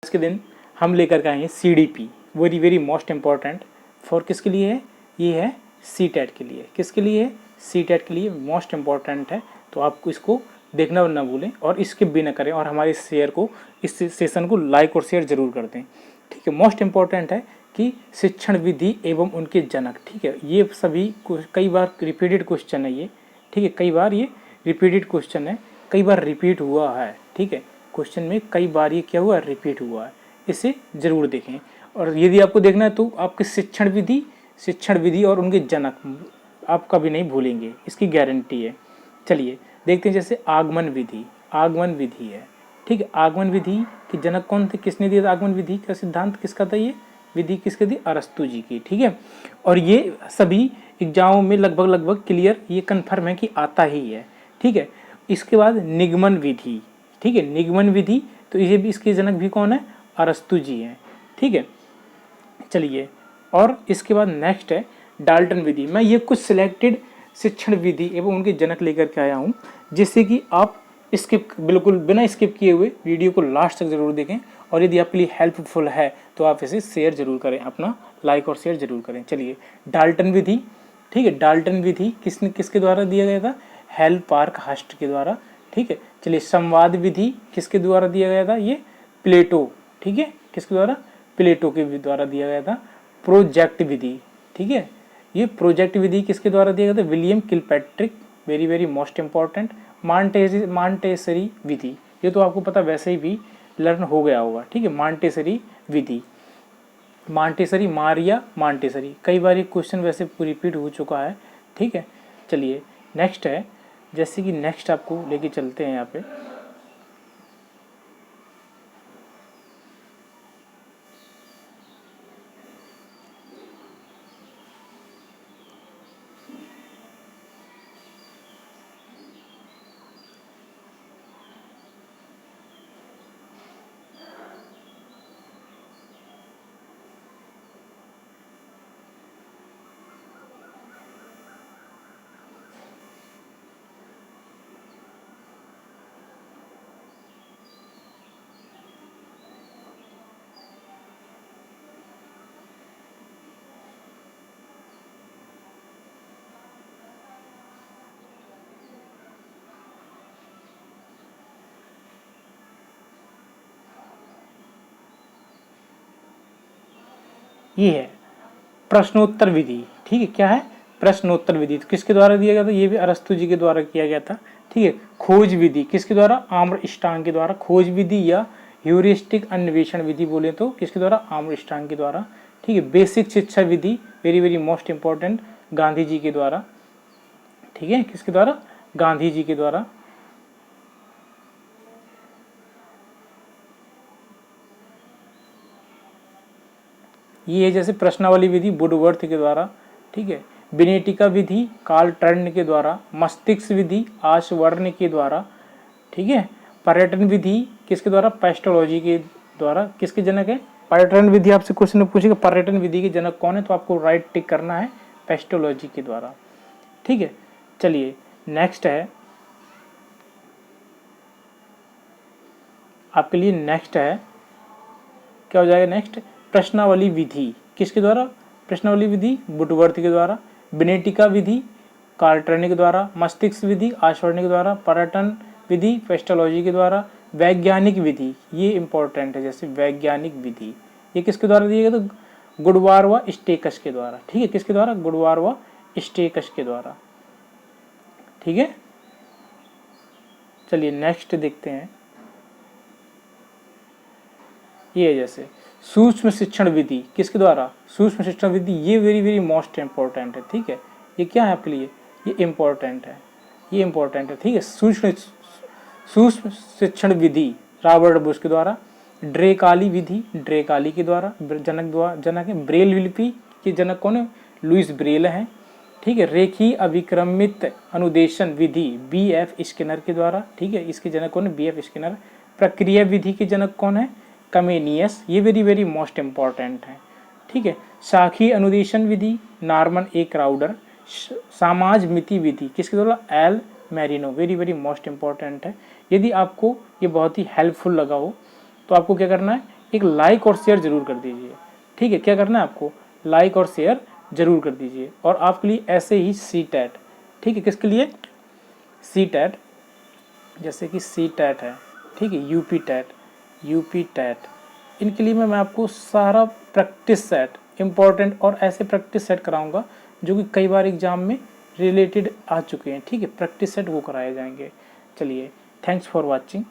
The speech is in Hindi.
के दिन हम लेकर के आएंगे CDP, very very most important for किसके लिए है, ये है CTET के लिए। किसके लिए है, CTET के लिए मोस्ट इम्पॉर्टेंट है। तो आपको इसको देखना ना भूलें और स्किप भी ना करें, और हमारे शेयर को, इस सेशन को लाइक और शेयर जरूर कर दें, ठीक है। मोस्ट इम्पॉर्टेंट है कि शिक्षण विधि एवं उनके जनक, ठीक है। ये सभी कई बार रिपीटेड क्वेश्चन है ये, ठीक है। कई बार ये रिपीटेड क्वेश्चन है, कई बार रिपीट हुआ है, ठीक है। क्वेश्चन में कई बार ये क्या हुआ है, रिपीट हुआ है, इसे जरूर देखें। और यदि आपको देखना है तो आपके शिक्षण विधि और उनके जनक आप कभी नहीं भूलेंगे, इसकी गारंटी है। चलिए देखते हैं, जैसे आगमन विधि है, ठीक है। आगमन विधि के जनक कौन थे, किसने दिया था आगमन विधि का सिद्धांत, किसका था ये विधि, किसके दी, अरस्तु जी की, ठीक है। और ये सभी एग्जामों में लगभग क्लियर ये कन्फर्म है कि आता ही है, ठीक है। इसके बाद निगमन विधि, ठीक है। निगमन विधि, तो ये भी, इसके जनक भी कौन है, अरस्तु जी हैं, ठीक है। चलिए, और इसके बाद नेक्स्ट है डाल्टन विधि। मैं ये कुछ सिलेक्टेड शिक्षण विधि एवं उनके जनक लेकर के आया हूँ, जिससे कि आप स्किप, बिल्कुल बिना स्किप किए हुए वीडियो को लास्ट तक जरूर देखें। और यदि आपके लिए हेल्पफुल है तो आप इसे शेयर जरूर करें, अपना लाइक और शेयर जरूर करें। चलिए, डाल्टन विधि, ठीक है। डाल्टन विधि किसके द्वारा दिया गया था, हेल पार्क हस्ट के द्वारा, ठीक है। चलिए, संवाद विधि किसके द्वारा दिया गया था, ये प्लेटो, ठीक है। किसके द्वारा, प्लेटो के द्वारा दिया गया था। प्रोजेक्ट विधि, ठीक है। ये प्रोजेक्ट विधि किसके द्वारा दिया गया था, William Kilpatrick, very very most important. Montessori विधि, ये तो आपको पता वैसे ही भी लर्न हो गया होगा, ठीक है। मांटेसरी विधि, मारिया मांटेसरी, कई बार ये क्वेश्चन वैसे रिपीट हो चुका है, ठीक है। चलिए नेक्स्ट है, जैसे कि नेक्स्ट आपको लेके चलते हैं यहाँ पे, ये है प्रश्नोत्तर विधि, ठीक है। क्या है, प्रश्नोत्तर विधि, तो किसके द्वारा दिया गया था, ये भी अरस्तु जी के द्वारा किया गया था, ठीक है। खोज विधि किसके द्वारा, आम्रस्ट्रांग के द्वारा। खोज विधि या ह्यूरिस्टिक अन्वेषण विधि बोले तो किसके द्वारा, आम्रस्ट्रांग के द्वारा, ठीक है। बेसिक शिक्षा विधि, very very most important, Gandhi ji के द्वारा, ठीक है। किसके द्वारा, गांधी जी के द्वारा। ये है जैसे प्रश्नावली विधि, वुडवर्थ के द्वारा, ठीक है। विनेटिका विधि, कार्ल टर्न के द्वारा। मस्तिष्क विधि, आशवर्ण के द्वारा, ठीक है। पर्यटन विधि किसके द्वारा, पेस्टोलॉजी के द्वारा। किसके जनक है, पर्यटन विधि, आपसे क्वेश्चन पूछेगा पर्यटन विधि के जनक कौन है, तो आपको राइट टिक करना है, पेस्टोलॉजी के द्वारा, ठीक है। चलिए नेक्स्ट है आपके लिए, नेक्स्ट है क्या हो जाएगा, नेक्स्ट प्रश्नावली विधि किसके द्वारा, प्रश्नावली विधि वुडवर्थ के द्वारा। विनेटिका विधि कार्ल टर्न के द्वारा। मस्तिष्क विधि आशवर्ण के द्वारा। पर्यटन विधि पेस्टोलॉजी के द्वारा। वैज्ञानिक विधि, ये इंपॉर्टेंट है, जैसे वैज्ञानिक विधि ये किसके द्वारा दिया गया, तो गुडवार व स्टेकस के द्वारा, ठीक है। किसके द्वारा, गुडवार व स्टेकस के द्वारा, ठीक है। चलिए नेक्स्ट देखते हैं, ये जैसे सूक्ष्म शिक्षण विधि किसके द्वारा, सूक्ष्म शिक्षण विधि, ये वेरी वेरी मोस्ट इंपॉर्टेंट है, ठीक है। ये क्या है आपके लिए, ये इंपॉर्टेंट है, ये इंपॉर्टेंट है, ठीक है। सूक्ष्म शिक्षण विधि रॉबर्ट बुश के द्वारा। ड्रेकाली विधि ड्रेकाली के द्वारा, जनक है। ब्रेल लिपि के जनक कौन है, लुइस ब्रेल है, ठीक है। रेखी अभिक्रमित अनुदेशन विधि BF स्किनर के द्वारा, ठीक है। इसके जनक कौन है, BF स्किनर। प्रक्रिया विधि के जनक कौन है, कमेनियस, ये वेरी वेरी मोस्ट इंपॉर्टेंट है, ठीक है। शाखी अनुदेशन विधि नॉर्मन ए क्राउडर। समाज मिति विधि किसके द्वारा, L Marino, very very most important है। यदि आपको ये बहुत ही हेल्पफुल लगा हो तो आपको क्या करना है, एक लाइक और शेयर ज़रूर कर दीजिए। ठीक है, क्या करना है आपको, लाइक और शेयर ज़रूर कर दीजिए। और आपके लिए ऐसे ही सी टैट, ठीक है, किसके लिए, सी टैट, जैसे कि सी टैट है, ठीक है, यूपी टैट, इनके लिए मैं आपको सारा प्रैक्टिस सेट इम्पॉर्टेंट और ऐसे प्रैक्टिस सेट कराऊंगा जो कि कई बार एग्जाम में रिलेटेड आ चुके हैं। ठीक है, प्रैक्टिस सेट वो कराए जाएंगे। चलिए, थैंक्स फॉर वॉचिंग।